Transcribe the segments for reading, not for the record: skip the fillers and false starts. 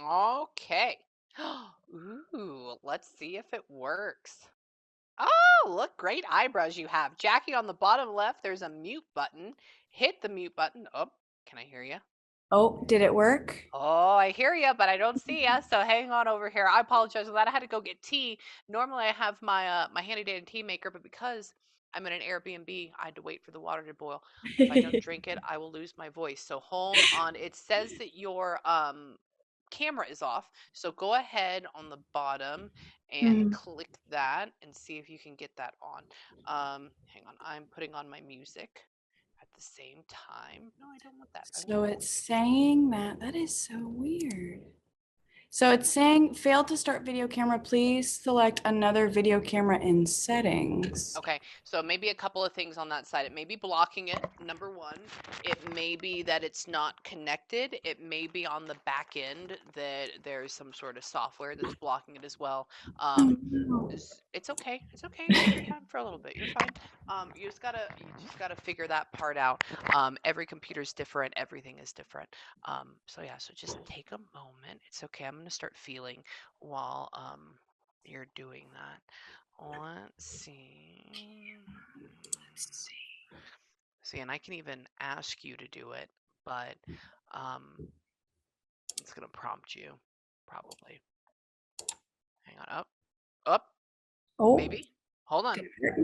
Okay. Ooh, let's see if it works. Oh, look, great eyebrows you have. Jackie, on the bottom left, there's a mute button. Hit the mute button. Oh, can I hear you? Oh, did it work? Oh, I hear you, but I don't see you. So hang on over here. I apologize for that. I had to go get tea. Normally, I have my handy dandy tea maker, but because I'm in an Airbnb, I had to wait for the water to boil. If I don't drink it, I will lose my voice. So hold on. It says that your camera is off. So go ahead on the bottom and Hmm. click that and see if you can get that on. Hang on. I'm putting on my music at the same time. No, I don't want that. I want So it's saying that. That is so weird. So it's saying failed to start video camera. Please select another video camera in settings. Okay, so maybe a couple of things on that side. It may be blocking it, number one. It may be that it's not connected. It may be on the back end that there's some sort of software that's blocking it as well. Oh Um, no. it's okay. It's okay. Take your time for a little bit. You're fine. You just gotta figure that part out. Every computer's different. Everything is different. So yeah. So just take a moment. It's okay. I'm gonna start feeling while you're doing that. Let's see. See, and I can even ask you to do it, but um, it's gonna prompt you, probably. Hang on. Up, up, Oh, maybe. Hold on.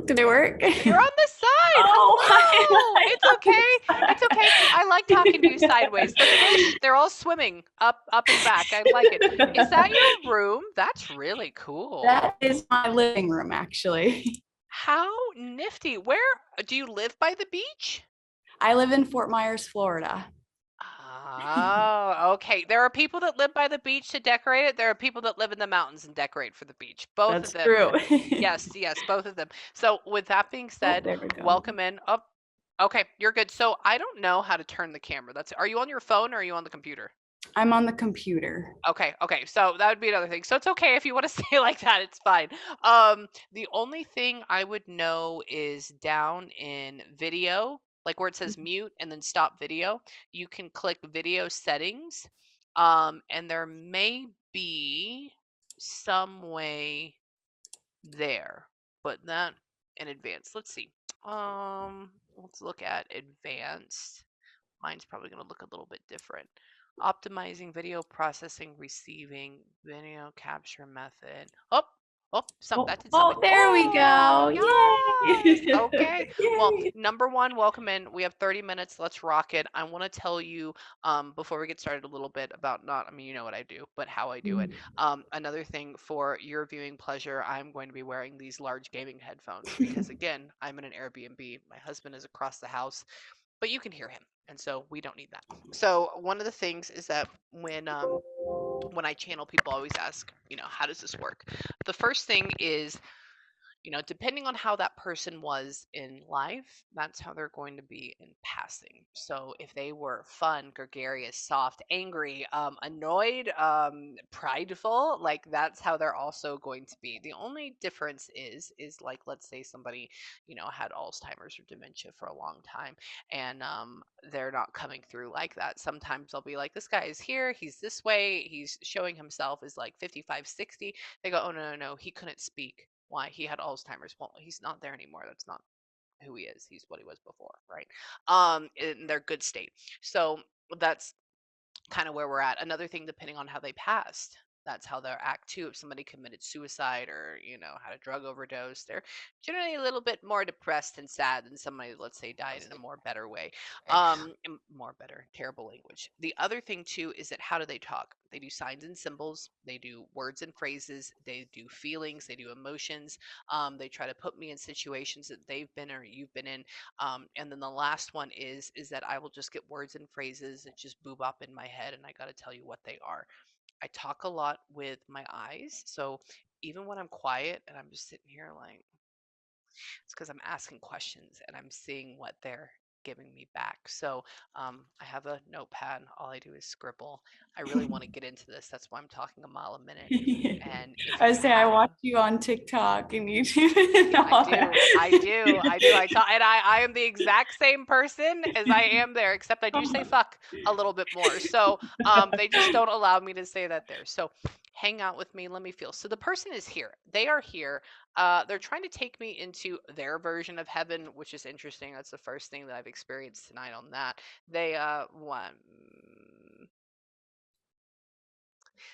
did it work? You're on the side. Oh, Hello. I It's on okay. It's okay. I like talking to you sideways. The fish, they're all swimming up and back. I like it. Is that your room? That's really cool. That is my living room, actually. How nifty. Where do you live by the beach? I live in Fort Myers, Florida. Oh, okay. There are people that live by the beach to decorate it. There are people that live in the mountains and decorate for the beach. Both of That's them. true. Yes, yes, both of them. So, with that being Oh, said, there we go. welcome in. Oh, okay, you're good. So, I don't know how to turn the camera. Are you on your phone or are you on the computer? I'm on the computer. Okay, okay. So that would be another thing. So it's okay if you want to stay like that, it's fine. The only thing I would know is down in video, like where it says mute and then stop video, you can click video settings. And there may be some way there, but that in advanced. Let's see. Let's look at advanced. Mine's probably going to look a little bit different. Optimizing video processing, receiving, video capture method. Oh, oh, Oh, that did something. oh, there we Oh, go. yes. Okay. Yay. Well, Yay. number one, welcome in. We have 30 minutes. Let's rock it. I want to tell you, before we get started, a little bit about not, I mean, you know what I do, but how I do it. Another thing for your viewing pleasure, I'm going to be wearing these large gaming headphones because, again, I'm in an Airbnb. My husband is across the house, but you can hear him, and so we don't need that. So one of the things is that when I channel, people always ask, how does this work? The first thing is, depending on how that person was in life, that's how they're going to be in passing. So if they were fun, gregarious, soft, angry, annoyed, prideful, like that's how they're also going to be. The only difference is like, let's say somebody, had Alzheimer's or dementia for a long time, and they're not coming through like that. Sometimes I'll be like, this guy is here, he's this way, he's showing himself as like 55, 60. They go, oh, no, no, no, he couldn't speak. Why? He had Alzheimer's. Well, he's not there anymore. That's not who he is. He's what he was before, right? In their good state. So that's kind of where we're at. Another thing, depending on how they passed, that's how they'll act too. If somebody committed suicide or, had a drug overdose, they're generally a little bit more depressed and sad than somebody, let's say, died in a more better way. More better, terrible language. The other thing too is that how do they talk? They do signs and symbols, they do words and phrases, they do feelings, they do emotions. They try to put me in situations that they've been or you've been in. And then the last one is that I will just get words and phrases that just boob up in my head, and I got to tell you what they are. I talk a lot with my eyes, so even when I'm quiet and I'm just sitting here, like, it's because I'm asking questions and I'm seeing what they're giving me back. So I have a notepad. All I do is scribble. I really want to get into this. That's why I'm talking a mile a minute. And if I you say I have watch you on TikTok and YouTube and Yeah, I all do. I do. I do. I talk, and I am the exact same person as I am there, except I do say that. fuck a little bit more. So, they just don't allow me to say that there. So, hang out with me. Let me feel. So the person is here. They are here. They're trying to take me into their version of heaven, which is interesting. That's the first thing that I've experienced tonight on that. They one.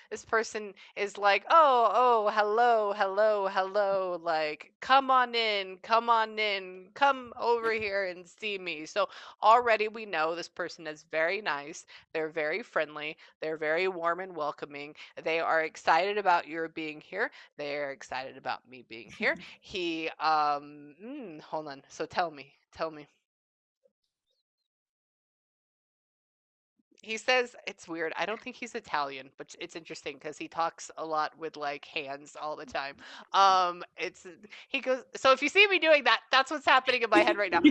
This person is like, oh, hello, hello, hello, like, come on in, come over here and see me. So already we know this person is very nice. They're very friendly. They're very warm and welcoming. They are excited about your being here. They're excited about me being here. Hold on. So tell me. He says it's weird. I don't think he's Italian, but it's interesting because he talks a lot with like hands all the time. It's he goes. So if you see me doing that, that's what's happening in my head right now.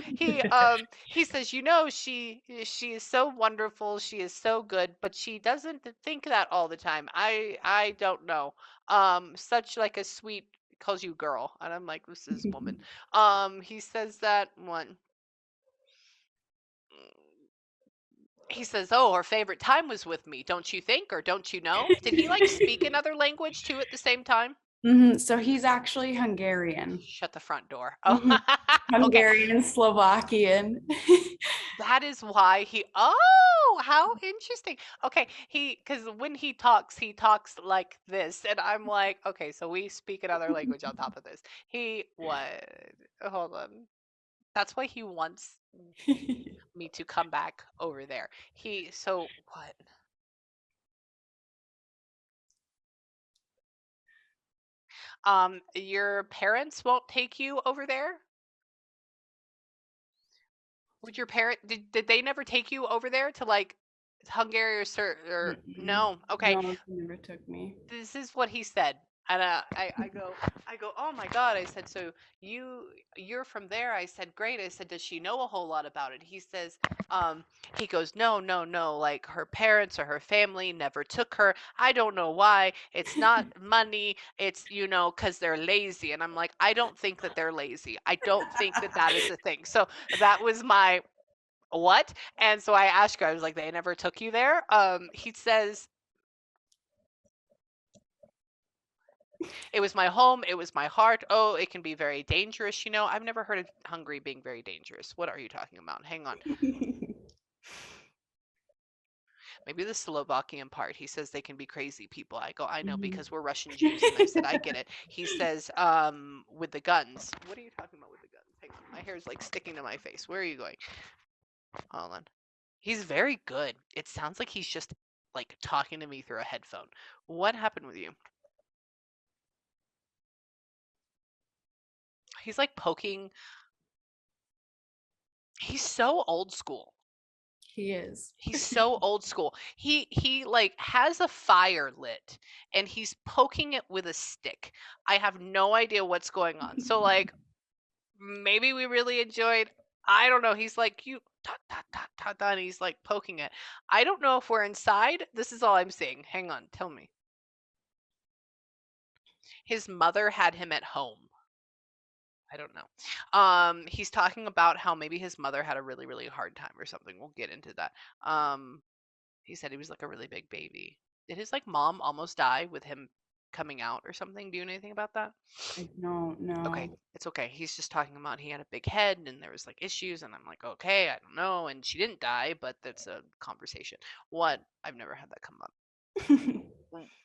He says, you know, she is so wonderful. She is so good, but she doesn't think that all the time. I don't know. Such like a sweet calls you girl, and I'm like, this is woman. He says that one. He says, "Oh, her favorite time was with me, don't you think, or don't you know?" Did he like speak another language too at the same time? So he's actually Hungarian. Shut the front door. Oh, Mhm. okay. Hungarian, Slovakian. That is why he. Oh, how interesting. Okay, because when he talks like this, and I'm like, okay, so we speak another language on top of this. He what? Hold on. That's why he wants me to come back over there. So what? Your parents won't take you over there? Would your parent did they never take you over there to like Hungary or Mm-mm. no? Okay, No, he never took me. this is what he said. And I go, oh my God. I said, so you, you're from there. I said, great. I said, does she know a whole lot about it? He says, um, he goes, no, no, no. Like her parents or her family never took her. I don't know why. It's not money. It's, cause they're lazy. And I'm like, I don't think that they're lazy. I don't think that that is a thing. So that was my what? And so I asked her, I was like, they never took you there? He says, it was my home. It was my heart. Oh, it can be very dangerous. I've never heard of Hungary being very dangerous. What are you talking about? Hang on. Maybe the Slovakian part. He says they can be crazy people. I go, I know Mhm. because we're Russian Jews. And I said, I get it. He says, with the guns. What are you talking about with the guns? Hang on. My hair is like sticking to my face. Where are you going? Hold on. He's very good. It sounds like he's just like talking to me through a headphone. What happened with you? He's like poking. He's so old school. He is. He's so old school. He like has a fire lit and he's poking it with a stick. I have no idea what's going on. So like maybe we really enjoyed I don't know. He's like you ta ta ta ta ta and he's like poking it. I don't know if we're inside. This is all I'm seeing. Hang on, tell me. His mother had him at home. I don't know. He's talking about how maybe his mother had a really, really hard time or something. We'll get into that. Um, he said he was like a really big baby. Did his like mom almost die with him coming out or something? Do you know anything about that? I don't Okay, know. it's okay. He's just talking about he had a big head and there was like issues, and I'm like, okay, I don't know. And she didn't die, but that's a conversation. What? I've never had that come up.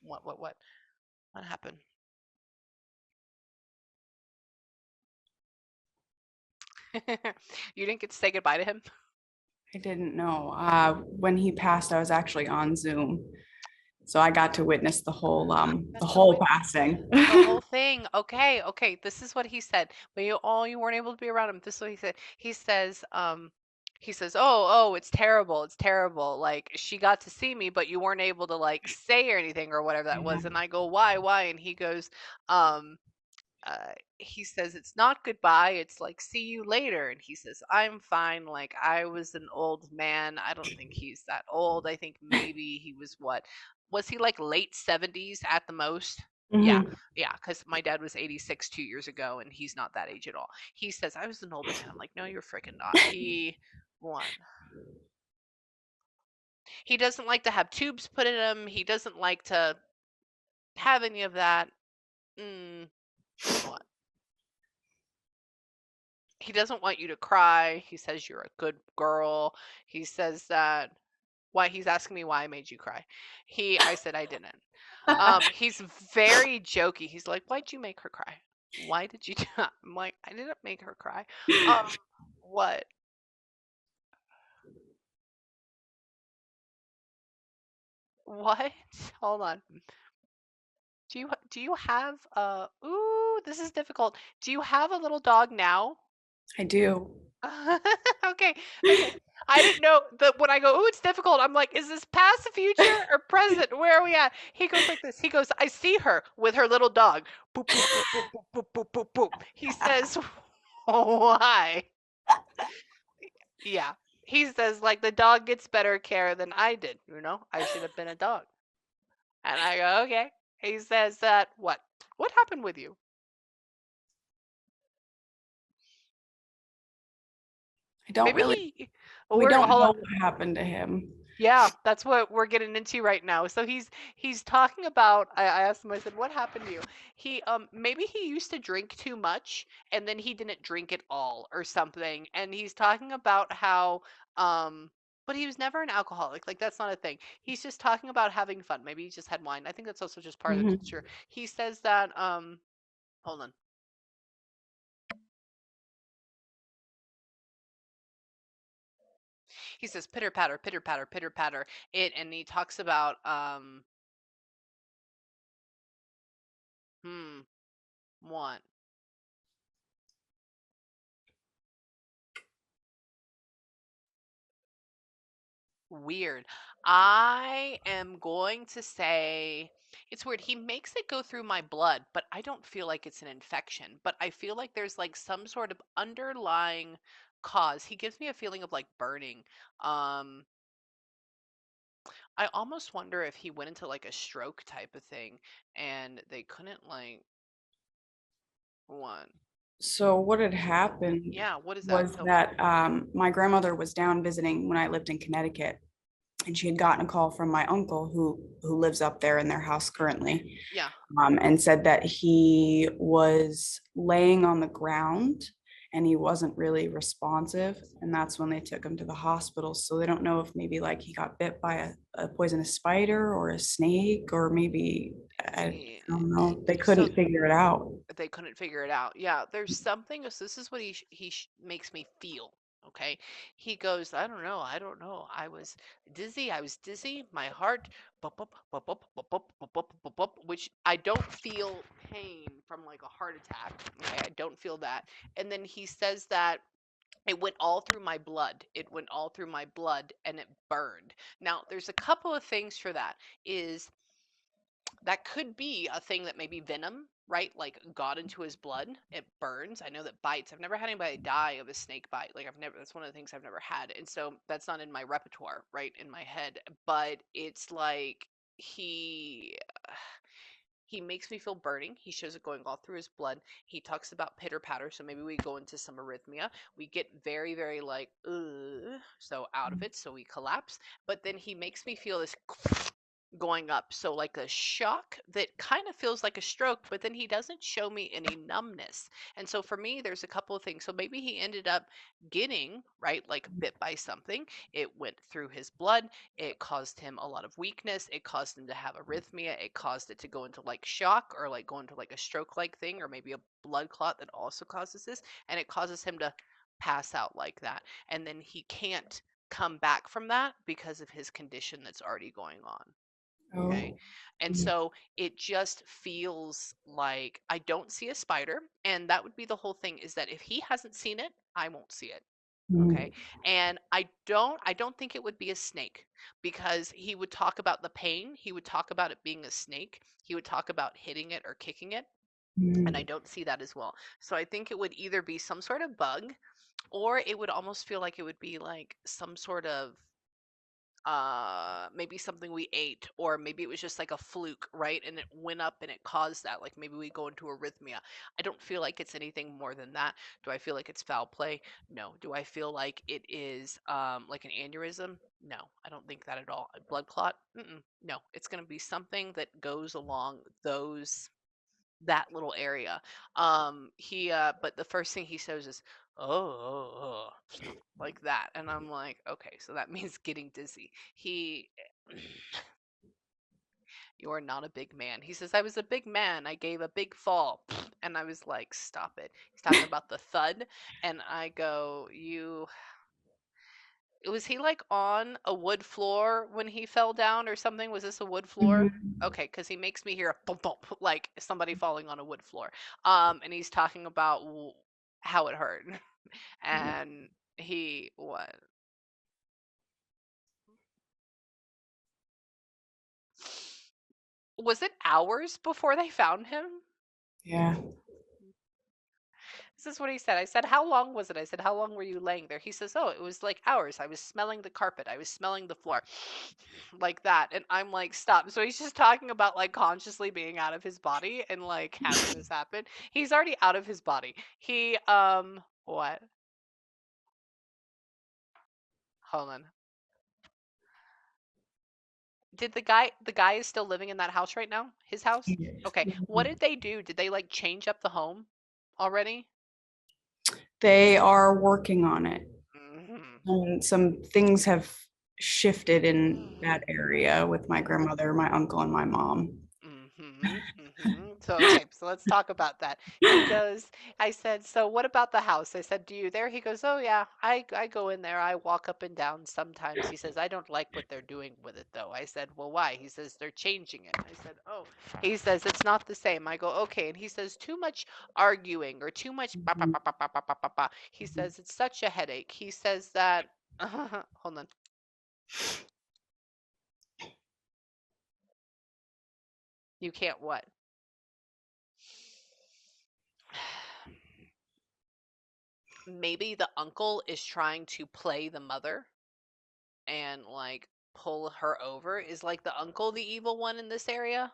What? What happened? You didn't get to say goodbye to him? I didn't know. When he passed, I was actually on Zoom, so I got to witness the That's so whole weird. passing. The whole thing. Okay, okay. This is what he said. But you weren't able to be around him. This is what he said. He says, oh, it's terrible. It's terrible. Like she got to see me, but you weren't able to like say or anything or whatever that Yeah. was. And I go, why? And he goes, um, he says it's not goodbye, it's like see you later. And he says, I'm fine. Like, I was an old man. I don't think he's that old. I think maybe he was what? Was he like late 70s at the most? Yeah, Hmm. yeah, because my dad was 86 2 years ago, and he's not that age at all. He says, I was an old man. I'm like, no, you're freaking not. He won. He doesn't like to have tubes put in him. He doesn't like to have any of that. Mm, what? He doesn't want you to cry. He says you're a good girl. He says that why he's asking me why I made you cry. I said I didn't. He's very jokey. He's like, why'd you make her cry? Why did you do that? I'm like, I didn't make her cry. Um, what? What? Hold on. Do you have ooh, this is difficult. Do you have a little dog now? I do. Okay, okay. I didn't know that when I go, "Ooh, it's difficult." I'm like, "Is this past, future, or present? Where are we at?" He goes like this. He goes, "I see her with her little dog." Boop boop boop boop boop boop boop boop boop. He says, "Why?" Yeah. He says like the dog gets better care than I did, you know? I should have been a dog. And I go, "Okay." He says that what? What happened with you? I don't Maybe really, well, we we're don't hold on. know what happened to him. Yeah, that's what we're getting into right now. So he's talking about I asked him, I said, what happened to you? He maybe he used to drink too much and then he didn't drink at all or something. And he's talking about how but he was never an alcoholic. Like that's not a thing. He's just talking about having fun. Maybe he just had wine. I think that's also just part of the Hmm. culture. He says that hold on. He says pitter patter, pitter patter, pitter patter. It and he talks about hmm what? Weird. I am going to say it's weird. He makes it go through my blood, but I don't feel like it's an infection. But I feel like there's like some sort of underlying cause. He gives me a feeling of like burning. Um, I almost wonder if he went into like a stroke type of thing and they couldn't like one. So what had happened Yeah, what is that? was Tell me. that my grandmother was down visiting when I lived in Connecticut, and she had gotten a call from my uncle who lives up there in their house currently, Yeah. and said that he was laying on the ground and he wasn't really responsive, and that's when they took him to the hospital. So they don't know if maybe like he got bit by a poisonous spider or a snake, or maybe I Eh, don't know. They So couldn't figure it out. they couldn't figure it out. Yeah, there's something. So this is what makes me feel. Okay, he goes, I don't know. I was dizzy. I was dizzy. My heart, bump, bump, bump, bump, bump, bump, bump, bump, bump, bump, which I don't feel pain from like a heart attack. Okay, I don't feel that. And then he says that it went all through my blood. It went all through my blood, and it burned. Now, there's a couple of things for that. Is that could be a thing that maybe venom, right? Like got into his blood. It burns. I know that bites. I've never had anybody die of a snake bite. Like I've never. That's one of the things I've never had, and so that's not in my repertoire, right? In my head, but it's like he he makes me feel burning. He shows it going all through his blood. He talks about pitter patter. So maybe we go into some arrhythmia. We get very, very like, so out of it. So we collapse. But then he makes me feel this going up. So like a shock that kind of feels like a stroke, but then he doesn't show me any numbness. And so for me, there's a couple of things. So maybe he ended up getting, right, like bit by something. It went through his blood. It caused him a lot of weakness. It caused him to have arrhythmia. It caused it to go into like shock or like go into like a stroke like thing or maybe a blood clot that also causes this. And it causes him to pass out like that. And then he can't come back from that because of his condition that's already going on. Okay. Oh. And so it just feels like I don't see a spider. And that would be the whole thing is that if he hasn't seen it, I won't see it. Okay. Mhm. And I don't think it would be a snake because he would talk about the pain. He would talk about it being a snake. He would talk about hitting it or kicking it. and I Mhm. don't see that as well. So I think it would either be some sort of bug, or it would almost feel like it would be like some sort of maybe something we ate, or maybe it was just like a fluke, right, and it went up and it caused that, like maybe we go into arrhythmia. I don't feel like it's anything more than that. Do I feel like it's foul play? No. Do I feel like it is like an aneurysm? No, I don't think that at all. A blood clot? Mm-mm. No, it's going to be something that goes along those, that little area. He but the first thing he says is, oh, like that, and I'm like, okay, so that means getting dizzy. He You are not a big man. He says, I was a big man, I gave a big fall. And I was like, stop it. He's talking about the thud, and I go, you, was he like on a wood floor when he fell down or something? Was this a wood floor? Mhm. Okay, because he makes me hear a bump bump, like somebody falling on a wood floor. And he's talking about how it hurt. And he, what, was it hours before they found him? Yeah. This is what he said. I said, how long was it? I said, how long were you laying there? He says, oh, it was like hours. I was smelling the carpet. I was smelling the floor. Like that. And I'm like, stop. So he's just talking about like consciously being out of his body and like having this happen. He's already out of his body. He, what? Hold on. Did the guy is still living in that house right now? His house? Okay. What Mhm. did they do? Did they like change up the home already? They are working on it. Hmm. And some things have shifted in that area with my grandmother, my uncle, and my mom. Mhm, mhm. So, okay, so let's talk about that. He goes, I said, so what about the house? I said, do you there? He goes, oh yeah, I go in there. I walk up and down sometimes. He says, I don't like what they're doing with it though. I said, well, why? He says, they're changing it. I said, oh. He says, it's not the same. I go, okay. And he says, too much arguing or too much ba ba Mhm. ba ba ba ba ba ba ba. He says, it's such a headache. He says that, hold on. You can't what? Maybe the uncle is trying to play the mother and like pull her over. Is like the uncle the evil one in this area?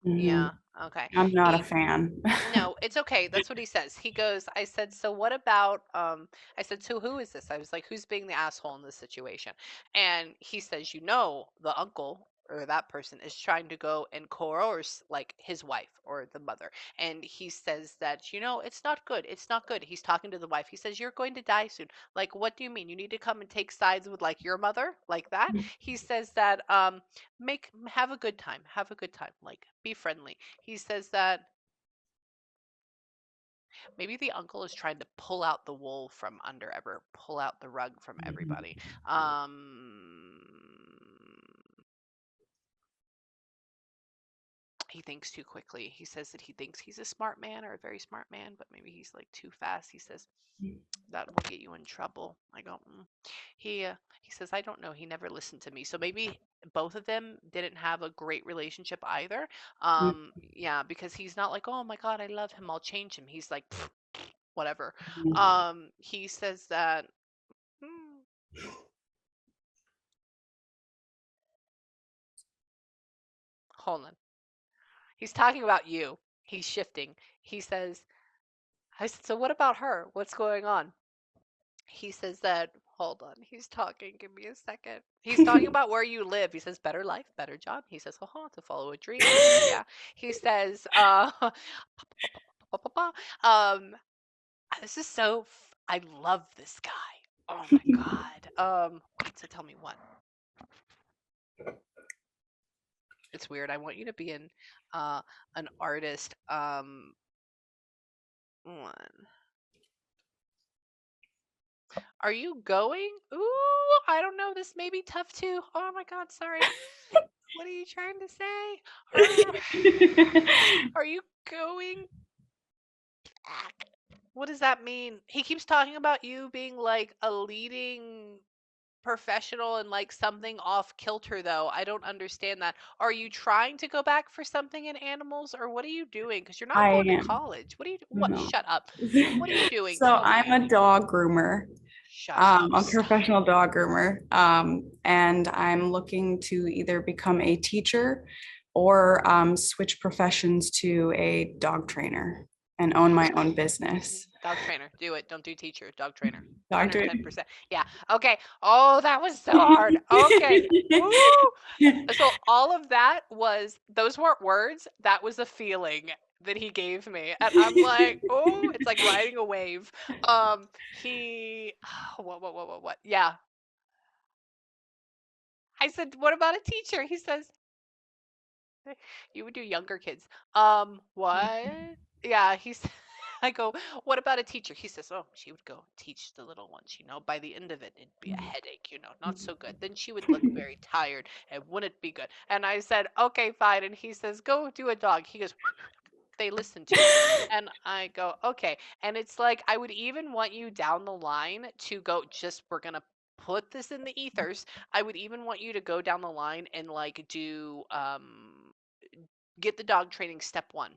Mhm. Yeah, okay. I'm not a He fan. No, it's okay. That's what he says. He goes, I said, so what about I said, so who is this? I was like, who's being the asshole in this situation? And he says, the uncle or that person is trying to go and coerce like his wife or the mother. And he says that, it's not good. It's not good. He's talking to the wife. He says, you're going to die soon. Like, what do you mean? You need to come and take sides with like your mother, like that? He says that have a good time. Have a good time. Like, be friendly. He says that maybe the uncle is trying to pull out the wool from under pull out the rug from everybody. He thinks too quickly. He says that he thinks he's a smart man or a very smart man, but maybe he's like too fast. He says that will get you in trouble. I go, he says, I don't know. He never listened to me. So maybe both of them didn't have a great relationship either. Yeah, because he's not like, oh my God, I love him. I'll change him. He's like, whatever. He says that, hmm, hold on. He's talking about you. He's shifting. He says, I said, so what about her? What's going on? He says that, hold on, he's talking. Give me a second. He's talking about where you live. He says, better life, better job. He says, to follow a dream. He says, yeah. He says, um, this is I love this guy. Oh my God. So tell me what. It's weird. I want you to be uh an artist. One. Are you going? Ooh, I don't know. This may be tough too. Oh my God, sorry. What are you trying to say? Are are you going back? What does that mean? He keeps talking about you being like a leading. professional and like something off kilter though. I don't understand that. Are you trying to go back for something in animals or what are you doing? Because you're not I going to am. college. What are you what No. shut up. What are you doing? So Tell me. I'm a dog groomer. Shut up. A Stop. professional dog groomer. And I'm looking to either become a teacher or switch professions to a dog trainer and own my own business. Dog trainer. Do it. Don't do teacher. Dog trainer. Dog trainer. 110%. Yeah. Okay. Oh, that was so hard. Okay. Woo. So all of that was those weren't words. That was a feeling that he gave me. And I'm like, oh, it's like riding a wave. He what? Yeah. I said, what about a teacher? He says, you would do younger kids. What? Yeah, he's I go, what about a teacher? He says, oh, she would go teach the little ones, By the end of it, it'd be a headache, not so good. Then she would look very tired and wouldn't be good. And I said, okay, fine. And he says, go do a dog. He goes, they listen to you. And I go, okay. And it's like, I would even want you down the line to go, just, we're going to put this in the ethers. I would even want you to go down the line and like do, get the dog training step one,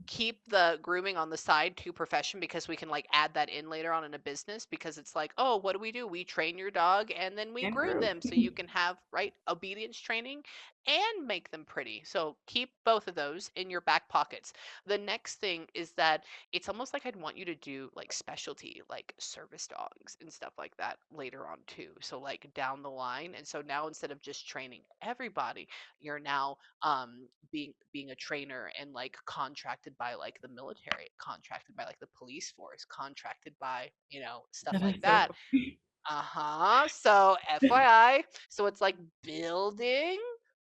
keep the grooming on the side to profession because we can like add that in later on in a business because it's like, oh, what do? We train your dog and then we And groom groom. them so you can have right obedience training and make them pretty. So keep both of those in your back pockets. The next thing is that it's almost like I'd want you to do like specialty, like service dogs and stuff like that later on too. So like down the line. And so now instead of just training everybody, you're now being a trainer and like contracted by like the military, contracted by like the police force, contracted by stuff That like is so that. So FYI, so it's like building.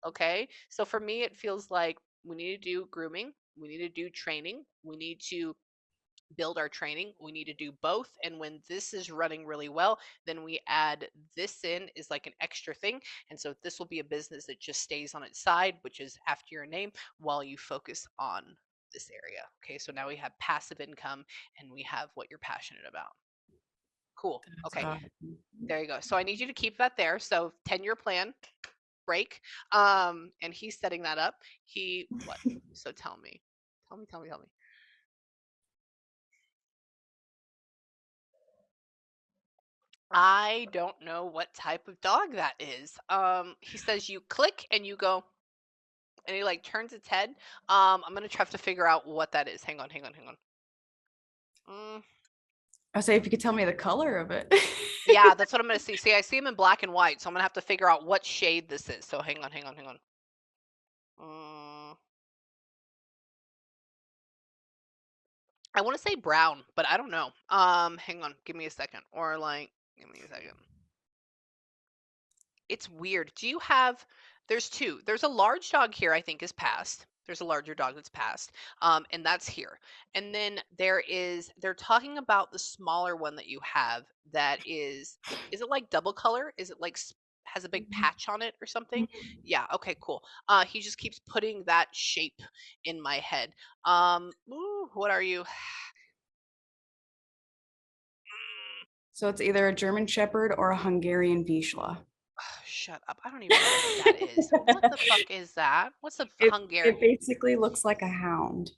Okay, so for me it feels like we need to do grooming, we need to do training, we need to build our training, we need to do both. And when this is running really well, then we add this in is like an extra thing. And so this will be a business that just stays on its side, which is after your name, while you focus on this area. Okay, so now we have passive income and we have what you're passionate about. Cool. That's Okay, awesome. there you go. So I need you to keep that there. So 10-year plan break. And he's setting that up. He what? So tell me. Tell me. I don't know what type of dog that is. He says you click and you go, and he like turns its head. I'm gonna try to figure out what that is. Hang on. Mm, I say if you could tell me the color of it. yeah, that's what I'm gonna see. See, I see him in black and white, so I'm gonna have to figure out what shade this is. So hang on. I want to say brown, but I don't know. Hang on, give me a second, or like, give me a second. It's weird. Do you have there's two. There's a large dog here I think is passed. There's a larger dog that's passed. And that's here. And then they're talking about the smaller one that you have that is it like double color? Is it like has a big patch on it or something? Yeah, okay, cool. He just keeps putting that shape in my head. Ooh, what are you? So it's either a German Shepherd or a Hungarian Vizsla. Shut up. I don't even know what that is. What the fuck is that? What's a It Hungarian? it basically looks like a hound.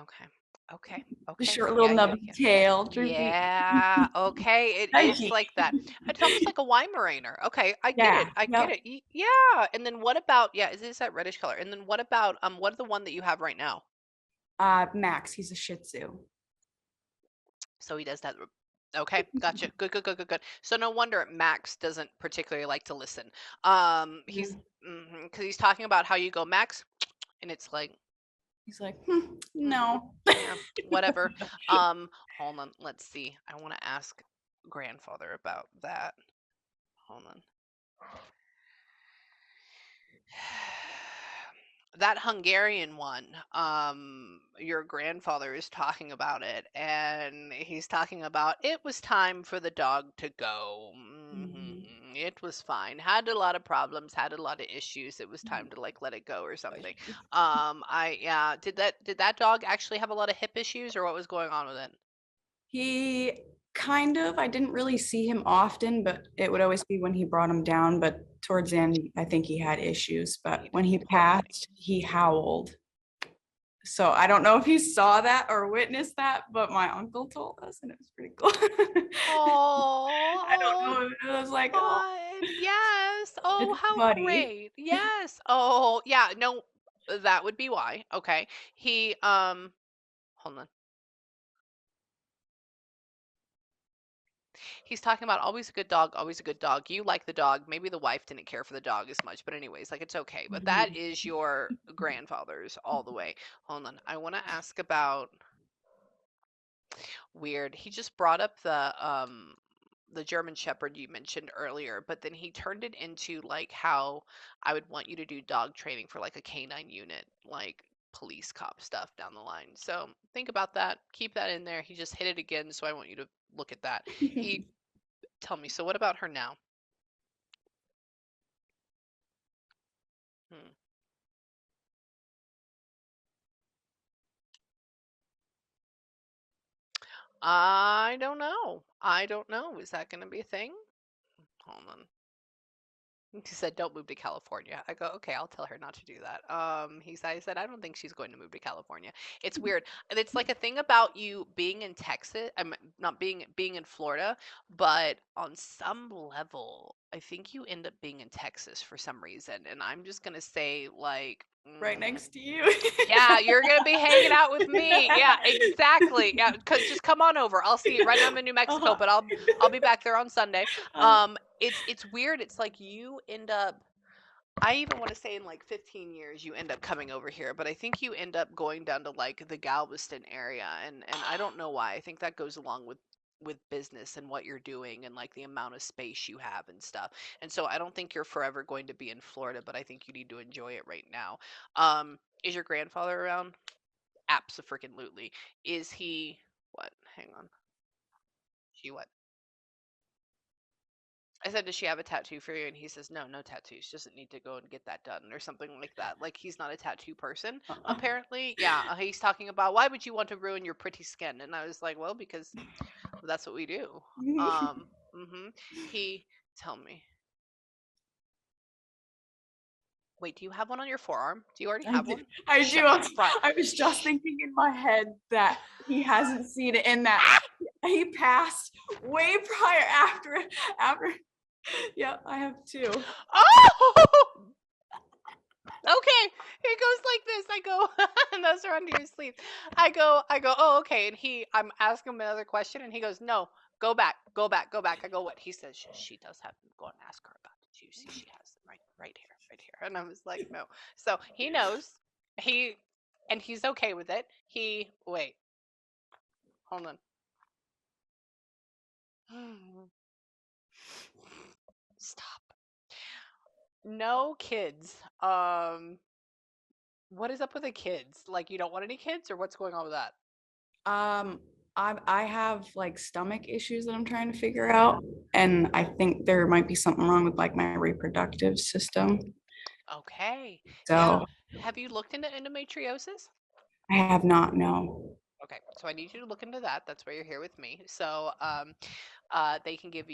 Okay. The Okay. short little Yeah. nubby tail, droopy. Yeah. Okay. It is Nudgy. like that. It's almost like a Weimaraner. Okay. I get Yeah. it. I get Yep. it. Yeah. And then what about, yeah, is this that reddish color? And then what about, what the one that you have right now? Max, he's a Shih Tzu. So he does that. Okay. Gotcha. Good. So no wonder Max doesn't particularly like to listen. Yeah. Because he's talking about how you go, Max, and it's like, He's like, hmm no. yeah, whatever. Hold on. Let's see. I want to ask grandfather about that. Hold on. That Hungarian one, your grandfather is talking about it, and he's talking about it was time for the dog to go. It was fine. Had a lot of problems, had a lot of issues. It was time to like let it go or something. I yeah. Did that dog actually have a lot of hip issues, or what was going on with it? He kind of, I didn't really see him often, but it would always be when he brought him down. But towards the end, I think he had issues. But He when did. he Poor guy. passed, he howled. So I don't know if he saw that or witnessed that, but my uncle told us, and it was pretty cool. I don't Oh, know. It was like, oh, fun. Yes. Oh, it's how funny. great. Yes. Oh, yeah. No, that would be why. Okay. He, hold on. He's talking about always a good dog, always a good dog. You like the dog. Maybe the wife didn't care for the dog as much, but anyways, like it's okay. But that is your grandfather's all the way. Hold on. I want to ask about weird. He just brought up the German Shepherd you mentioned earlier, but then he turned it into like how I would want you to do dog training for like a canine unit, like police cop stuff down the line. So think about that. Keep that in there. He just hit it again, so I want you to look at that. He tell me. So what about her now? Hmm. I don't know. I don't know. Is that going to be a thing? Hold on. He said, "Don't move to California." I go, "Okay, I'll tell her not to do that." I said, "I don't think she's going to move to California." It's weird. And it's like a thing about you being in Texas. I'm not being in Florida, but on some level, I think you end up being in Texas for some reason. And I'm just gonna say, like, Right mm, next to you. yeah, you're gonna be hanging out with me. Yeah, exactly. Yeah, just come on over. I'll see you. Right now I'm in New Mexico, Uh-huh. but I'll be back there on Sunday. Uh, It's weird. It's like you end up. I even want to say in like 15 years you end up coming over here, but I think you end up going down to like the Galveston area, and I don't know why. I think that goes along with business and what you're doing and like the amount of space you have and stuff. And so I don't think you're forever going to be in Florida, but I think you need to enjoy it right now. Is your grandfather around? Abso-freaking-lutely. Is he what? Hang on. She what? I said, "Does she have a tattoo for you?" And he says, "No, no tattoos. She doesn't need to go and get that done," or something like that. Like he's not a tattoo person, uh-uh. apparently. Yeah, he's talking about why would you want to ruin your pretty skin? And I was like, well, because that's what we do. Mhm. He tell me. Wait, do you have one on your forearm? Do you already I have do. one? I Shut do. the front. I was just Shh. thinking in my head that he hasn't seen it in that he passed way prior after. Yeah, I have two. Oh! Okay, it goes like this. I go, and those are under your sleeve. Oh, okay. And I'm asking him another question, and he goes, no, go back, go back, go back. I go, what? He says, she does have them. Go and ask her about it. You see, she has them right here, right here. And I was like, no. So he knows. He, and he's okay with it. Wait, hold on. Stop. No kids. What is up with the kids? Like, you don't want any kids, or what's going on with that? Um, I have like stomach issues that I'm trying to figure out, and I think there might be something wrong with like my reproductive system. Okay. Yeah. So Have you looked into endometriosis? I have not no. Okay, so I need you to look into that. That's why you're here with me. So, it can give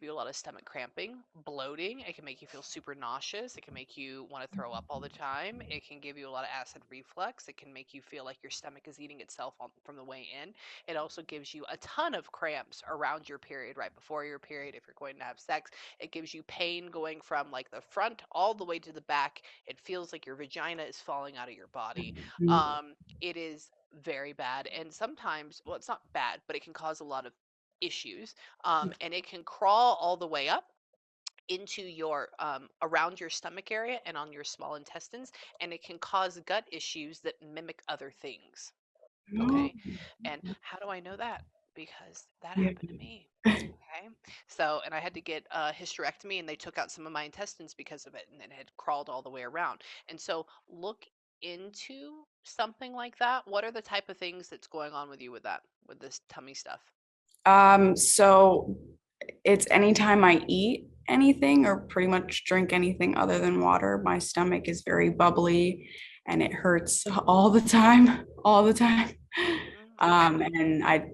you a lot of stomach cramping, bloating. It can make you feel super nauseous. It can make you want to throw up all the time. It can give you a lot of acid reflux. It can make you feel like your stomach is eating itself from the way in. It also gives you a ton of cramps around your period, right before your period, if you're going to have sex. It gives you pain going from like the front all the way to the back. It feels like your vagina is falling out of your body. It is very bad, and sometimes, well, it's not bad, but it can cause a lot of issues, and it can crawl all the way up into your around your stomach area and on your small intestines, and it can cause gut issues that mimic other things. Okay, and how do I know that? Because that happened to me. Okay, so, and I had to get a hysterectomy, and they took out some of my intestines because of it, and it had crawled all the way around. And so look into something like that. What are the type of things that's going on with you with that, with this tummy stuff? So it's anytime I eat anything or pretty much drink anything other than water, my stomach is very bubbly and it hurts all the time, all the time. Okay. And I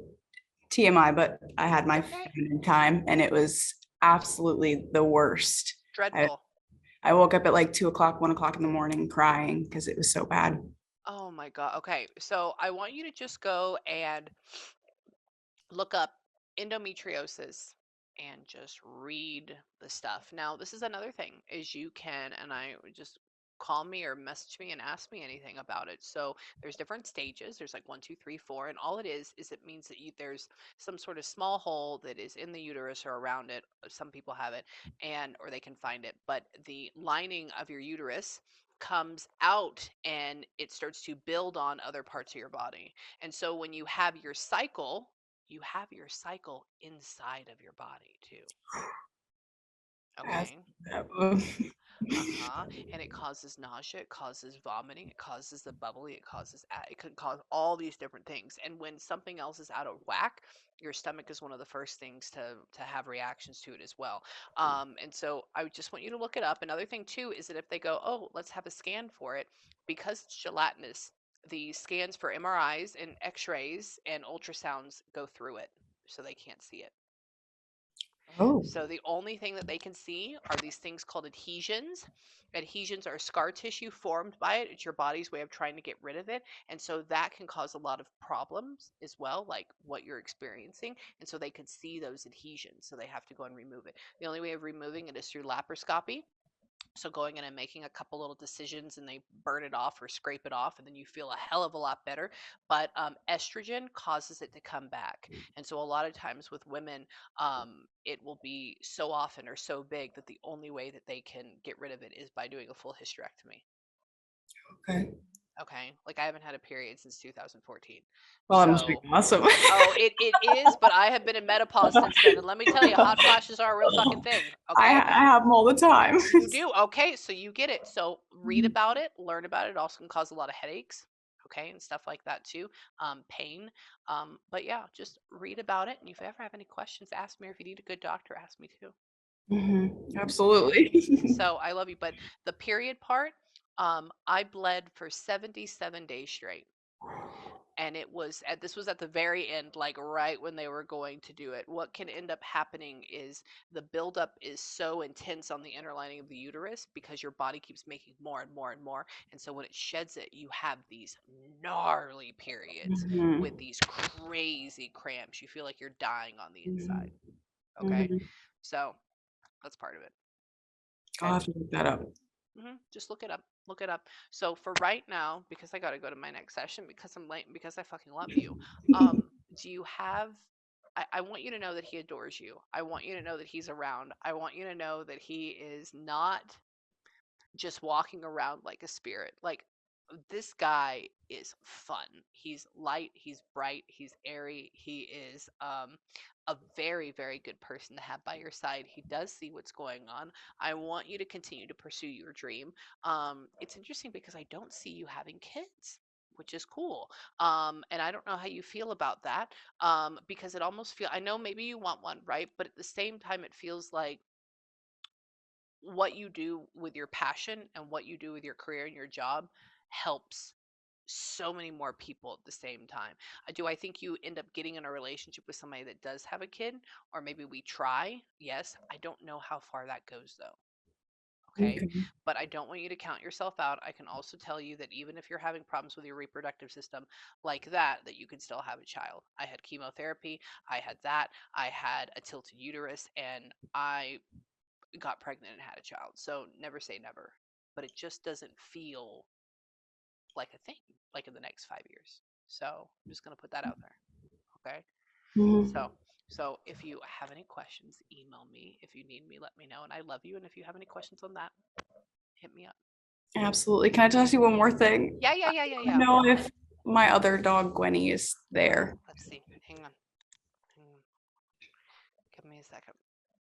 TMI, but I had It's my okay. feminine time and it was absolutely the worst. I, Dreadful. I woke up at like 2 o'clock, 1 o'clock in the morning crying because it was so bad. Oh my God. Okay. So I want you to just go and look up endometriosis and just read the stuff. Now, this is another thing is you can, and I would just call me or message me and ask me anything about it. So there's different stages. There's like one, two, three, four, and all it is it means that there's some sort of small hole that is in the uterus or around it. Some people have it, and or they can find it, but the lining of your uterus comes out and it starts to build on other parts of your body. And so when you have your cycle inside of your body too. As- Okay. Uh-huh. And it causes nausea, it causes vomiting, it causes the bubbly, it could cause all these different things. And when something else is out of whack, your stomach is one of the first things to have reactions to it as well. And so I would just want you to look it up. Another thing too is that if they go, "Oh, let's have a scan for it," because it's gelatinous, the scans for MRIs and X-rays and ultrasounds go through it, so they can't see it. oh, So the only thing that they can see are these things called adhesions. Adhesions are scar tissue formed by it. It's your body's way of trying to get rid of it. And so that can cause a lot of problems as well, like what you're experiencing. And so they could see those adhesions. So they have to go and remove it. The only way of removing it is through laparoscopy. So going in and making a couple little decisions and they burn it off or scrape it off, and then you feel a hell of a lot better. But estrogen causes it to come back. And so a lot of times with women, it will be so often or so big that the only way that they can get rid of it is by doing a full hysterectomy. okay. Okay. Like I haven't had a period since 2014. Well, that must be So, awesome. oh, it is, but I have been in menopause since then. And let me tell you, hot flashes are a real fucking thing. Okay. I have them all the time. You do? Okay, so you get it. So read about it, learn about it. It also can cause a lot of headaches, okay, and stuff like that too. Pain. But yeah, just read about it. And if you ever have any questions, ask me. Or if you need a good doctor, ask me too. Okay. Absolutely. So I love you. But the period part, I bled for 77 days straight, and this was at the very end, like right when they were going to do it. What can end up happening is the buildup is so intense on the inner lining of the uterus because your body keeps making more and more and more, and so when it sheds it, you have these gnarly periods with Mhm. these crazy cramps. You feel like you're dying on the inside. Mhm. Okay. Mhm. So that's part of it. I'll Okay. have to look that up. Just look it up. Look it up. So for right now, because I got to go to my next session because I'm late and because I fucking love you, do you have? I want you to know that he adores you. I want you to know that he's around. I want you to know that he is not just walking around like a spirit. Like this guy is fun. He's light, he's bright, he's airy. He is a very very good person to have by your side. He does see what's going on. I want you to continue to pursue your dream. It's interesting because I don't see you having kids, which is cool. And I don't know how you feel about that. Because it almost feel I know maybe you want one, right? But at the same time it feels like what you do with your passion and what you do with your career and your job helps so many more people at the same time. Do I think you end up getting in a relationship with somebody that does have a kid? Or maybe we try? Yes. I don't know how far that goes though. Okay. Okay. But I don't want you to count yourself out. I can also tell you that even if you're having problems with your reproductive system like that you can still have a child. I had chemotherapy. I had that. I had a tilted uterus and I got pregnant and had a child. So never say never. But it just doesn't feel like a thing, like in the next 5 years. So I'm just gonna put that out there. Okay. So Mhm. if you have any questions, email me. If you need me, let me know. And I love you. And if you have any questions on that, hit me up. Absolutely. Can I just ask you one more thing? Yeah, yeah, yeah, yeah, I yeah. know if my other dog Gwenny is there. Let's see. Hang on. Hang on. Give me a second.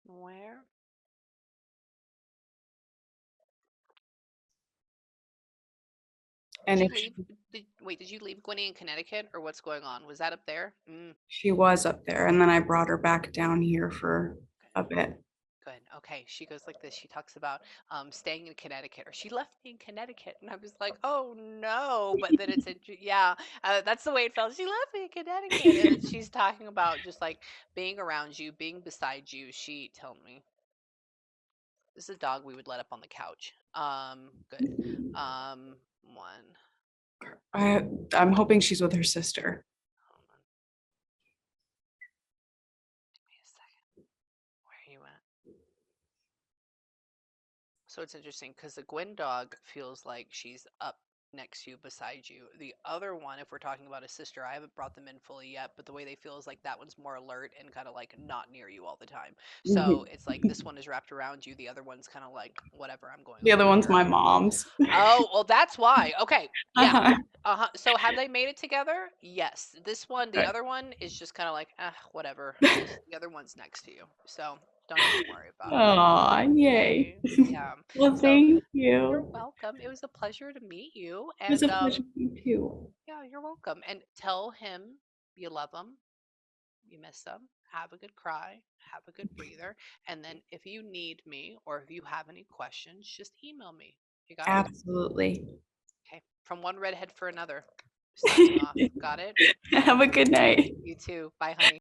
Where did And you if leave? Wait, did you leave Gwenny in Connecticut or what's going on? Was that up there? she was up there, and then I brought her back down here for Okay. a bit. good. Okay. She goes like this. She talks about staying in Connecticut, or she left me in Connecticut, and I was like, oh no. But then it's yeah, that's the way it felt. She left me in Connecticut, and then she's talking about just like being around you, being beside you. She told me this is a dog we would let up on the couch. Good. One. I I'm hoping she's with her sister. Hold on. Give me a second. Where are you at? So it's interesting because the Gwen dog feels like she's up next to you, beside you. The other one, if we're talking about a sister, I haven't brought them in fully yet, but the way they feel is like that one's more alert and kind of like not near you all the time. So it's like this one is wrapped around you, the other one's kind of like, whatever, I'm going The over other one's here. my mom's. Oh, well, that's why. Okay. Yeah. Uh-huh. So have they made it together? Yes. This one, the Good. other one is just kind of like, whatever. The other one's next to you. So don't even worry about it. Aw, yay. Okay. Yeah. Well, So thank you're you. welcome. It was a pleasure to meet you. It was And a pleasure to meet you. yeah, you're welcome. And tell him you love him, you miss him. Have a good cry, have a good breather. And then if you need me or if you have any questions, just email me. You got it? Absolutely. Okay. From one redhead for another. Signing off. Got it? Have a good night. You too. Bye, honey.